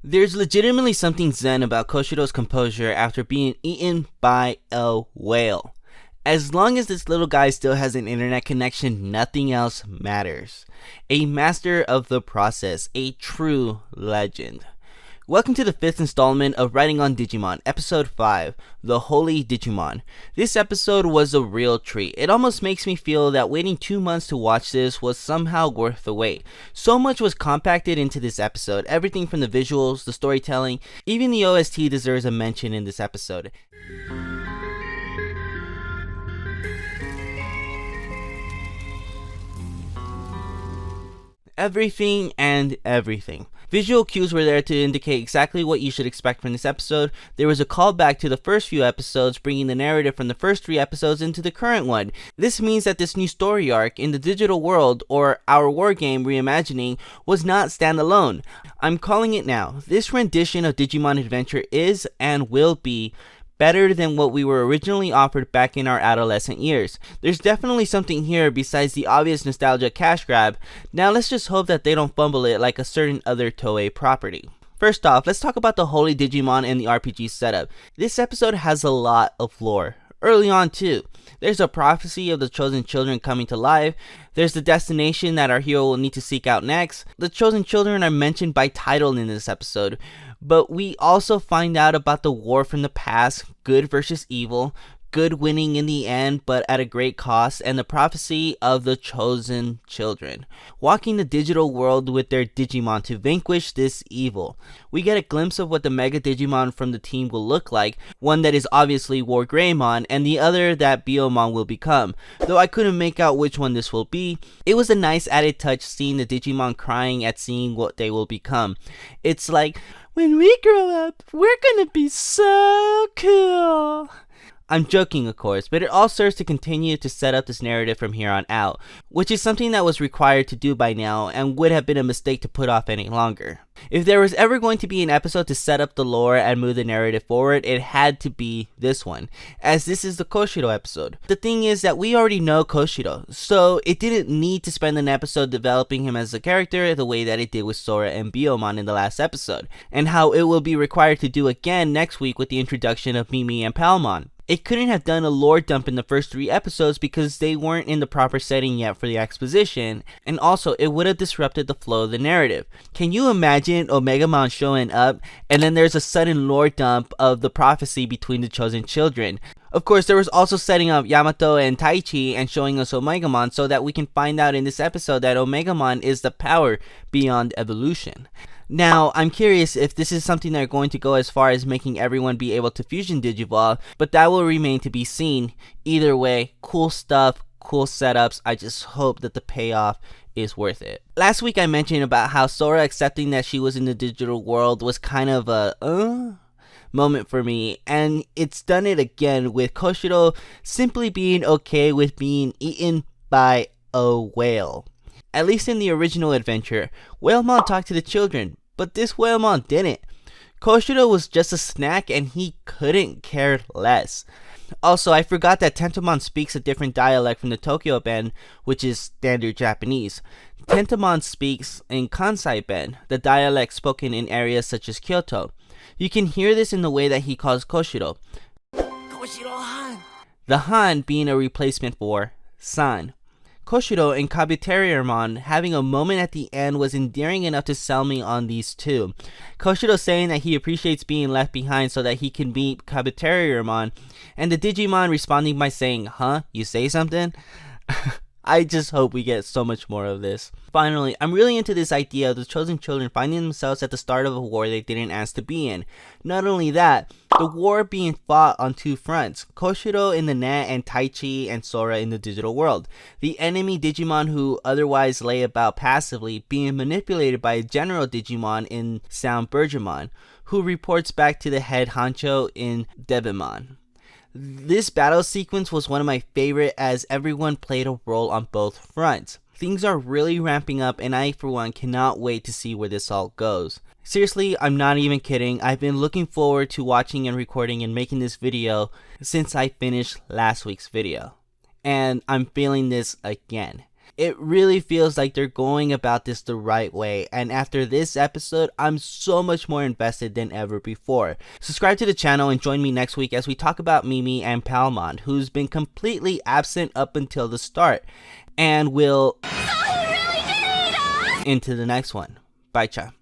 There's legitimately something zen about Koshiro's composure after being eaten by a whale. As long as this little guy still has an internet connection, nothing else matters. A master of the process, a true legend. Welcome to the 5th installment of Writing on Digimon, Episode 5, The Holy Digimon. This episode was a real treat. It almost makes me feel that waiting 2 months to watch this was somehow worth the wait. So much was compacted into this episode, everything from the visuals, the storytelling, even the OST deserves a mention in this episode. Everything and everything. Visual cues were there to indicate exactly what you should expect from this episode. There was a callback to the first few episodes, bringing the narrative from the first 3 episodes into the current one. This means that this new story arc in the digital world, or our wargame reimagining, was not standalone. I'm calling it now. This rendition of Digimon Adventure is and will be better than what we were originally offered back in our adolescent years. There's definitely something here besides the obvious nostalgia cash grab. Now let's just hope that they don't fumble it like a certain other Toei property. First off, let's talk about the Holy Digimon and the RPG setup. This episode has a lot of lore. Early on too. There's a prophecy of the chosen children coming to life. There's the destination that our hero will need to seek out next. The chosen children are mentioned by title in this episode. But we also find out about the war from the past, good versus evil, good winning in the end but at a great cost, and the prophecy of the chosen children, walking the digital world with their Digimon to vanquish this evil. We get a glimpse of what the Mega Digimon from the team will look like, one that is obviously War Greymon, and the other that Biomon will become. Though I couldn't make out which one this will be, it was a nice added touch seeing the Digimon crying at seeing what they will become. It's like, when we grow up, we're gonna be so cool. I'm joking, of course, but it all serves to continue to set up this narrative from here on out, which is something that was required to do by now and would have been a mistake to put off any longer. If there was ever going to be an episode to set up the lore and move the narrative forward, it had to be this one, as this is the Koshiro episode. The thing is that we already know Koshiro, so it didn't need to spend an episode developing him as a character the way that it did with Sora and Biomon in the last episode, and how it will be required to do again next week with the introduction of Mimi and Palmon. It couldn't have done a lore dump in the first 3 episodes because they weren't in the proper setting yet for the exposition, and also it would have disrupted the flow of the narrative. Can you imagine Omegamon showing up and then there's a sudden lore dump of the prophecy between the chosen children? Of course, there was also setting up Yamato and Taichi and showing us Omegamon so that we can find out in this episode that Omegamon is the power beyond evolution. Now, I'm curious if this is something they're going to go as far as making everyone be able to fusion Digivolve, but that will remain to be seen. Either way, cool stuff, cool setups. I just hope that the payoff is worth it. Last week I mentioned about how Sora accepting that she was in the digital world was kind of a moment for me, and it's done it again with Koshiro simply being okay with being eaten by a whale. At least in the original adventure, Whalemon talked to the children, but this Whalemon didn't. Koshiro was just a snack and he couldn't care less. Also, I forgot that Tentomon speaks a different dialect from the Tokyo Ben, which is standard Japanese. Tentomon speaks in Kansai Ben, the dialect spoken in areas such as Kyoto. You can hear this in the way that he calls Koshiro. Koshiro-han. The Han being a replacement for San. Koshiro and Kabuteriermon having a moment at the end was endearing enough to sell me on these two. Koshiro saying that he appreciates being left behind so that he can meet Kabuteriermon, and the Digimon responding by saying, "Huh? You say something?" I just hope we get so much more of this. Finally, I'm really into this idea of the chosen children finding themselves at the start of a war they didn't ask to be in. Not only that, the war being fought on 2 fronts, Koshiro in the net and Taichi and Sora in the digital world. The enemy Digimon who otherwise lay about passively being manipulated by a general Digimon in Sound Bergermon, who reports back to the head honcho in Devimon. This battle sequence was one of my favorite as everyone played a role on both fronts. Things are really ramping up and I for one cannot wait to see where this all goes. Seriously, I'm not even kidding. I've been looking forward to watching and recording and making this video since I finished last week's video. And I'm feeling this again. It really feels like they're going about this the right way, and after this episode, I'm so much more invested than ever before. Subscribe to the channel and join me next week as we talk about Mimi and Palmon, who's been completely absent up until the start, and we'll into the next one. Bye, cha.